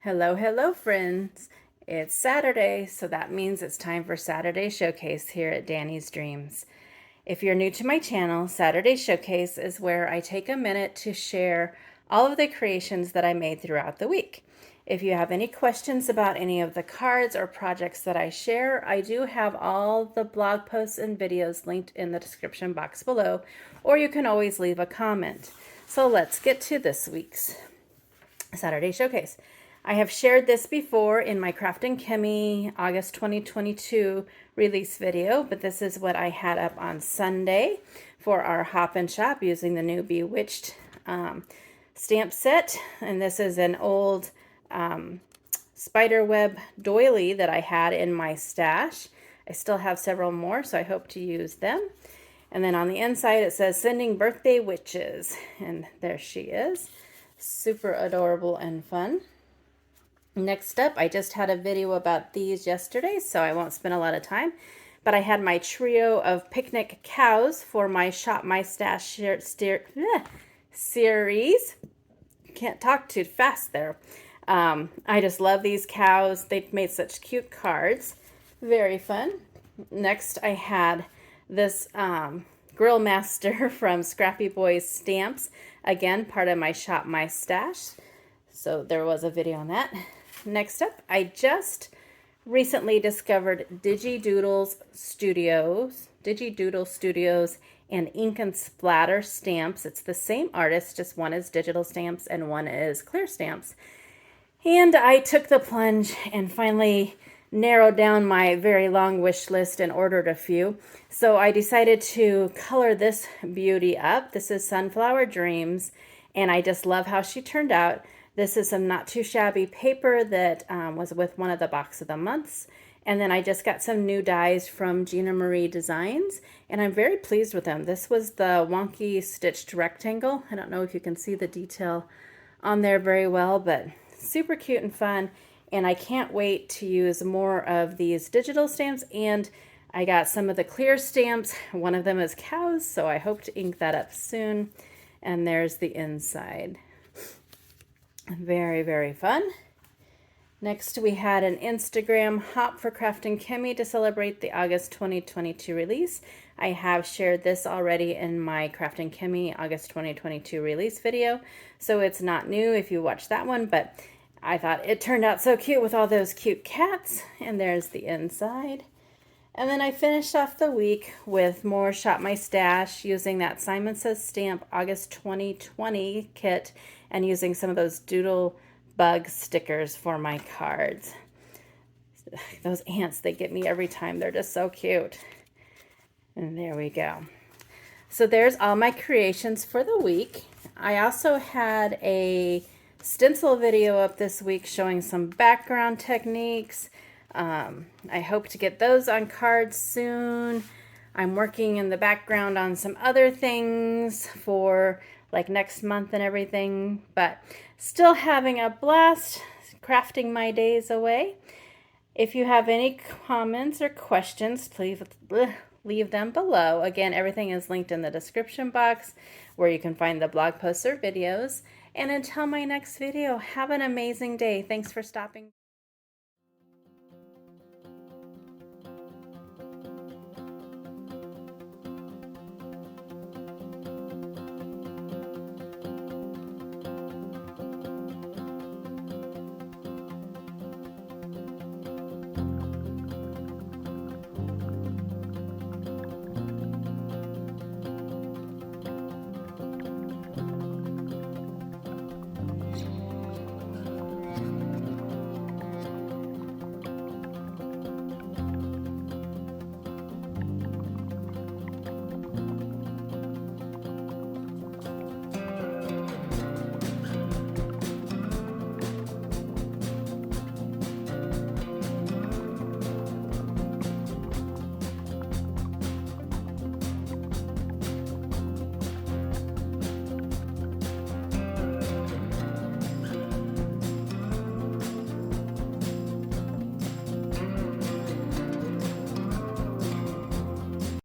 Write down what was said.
Hello, hello, friends. It's Saturday, so that means it's time for Saturday Showcase here at Danny's Dreams. If you're new to my channel, Saturday Showcase is where I take a minute to share all of the creations that I made throughout the week. If you have any questions about any of the cards or projects that I share, I do have all the blog posts and videos linked in the description box below, or you can always leave a comment. So let's get to this week's Saturday Showcase. I have shared this before in my Craft and Chemie August 2022 release video, but this is what I had up on Sunday for our Hop and Shop using the new Bewitched stamp set. And this is an old spiderweb doily that I had in my stash. I still have several more, so I hope to use them. And then on the inside it says sending birthday witches, and there she is. Super adorable and fun. Next up, I just had a video about these yesterday, so I won't spend a lot of time, but I had my trio of picnic cows for my Shop My Stash series. Can't talk too fast there. I just love these cows. They've made such cute cards. Very fun. Next, I had this Grill Master from Scrappy Boys Stamps. Again, part of my Shop My Stash. So there was a video on that. Next up, I just recently discovered Digidoodle Studios and Ink and Splatter stamps. It's the same artist, just one is digital stamps and one is clear stamps. And I took the plunge and finally narrowed down my very long wish list and ordered a few. So I decided to color this beauty up. This is Sunflower Dreams, and I just love how she turned out. This is some not too shabby paper that was with one of the Box of the Months. And then I just got some new dies from Gina Marie Designs, and I'm very pleased with them. This was the wonky stitched rectangle. I don't know if you can see the detail on there very well, but super cute and fun. And I can't wait to use more of these digital stamps. And I got some of the clear stamps. One of them is cows, so I hope to ink that up soon. And there's the inside. Very, very fun. Next, we had an Instagram hop for Craft and Chemie to celebrate the August 2022 release. I have shared this already in my Craft and Chemie August 2022 release video, so it's not new if you watch that one, but I thought it turned out so cute with all those cute cats. And there's the inside. And then I finished off the week with more Shop My Stash using that Simon Says Stamp August 2020 kit and using some of those Doodle Bug stickers for my cards. Those ants, they get me every time. They're just so cute. And there we go. So there's all my creations for the week. I also had a stencil video up this week showing some background techniques. I hope to get those on cards soon. I'm working in the background on some other things for like next month and everything, but still having a blast crafting my days away. If you have any comments or questions, please leave them below. Again, everything is linked in the description box where you can find the blog posts or videos. And until my next video, have an amazing day. Thanks for stopping.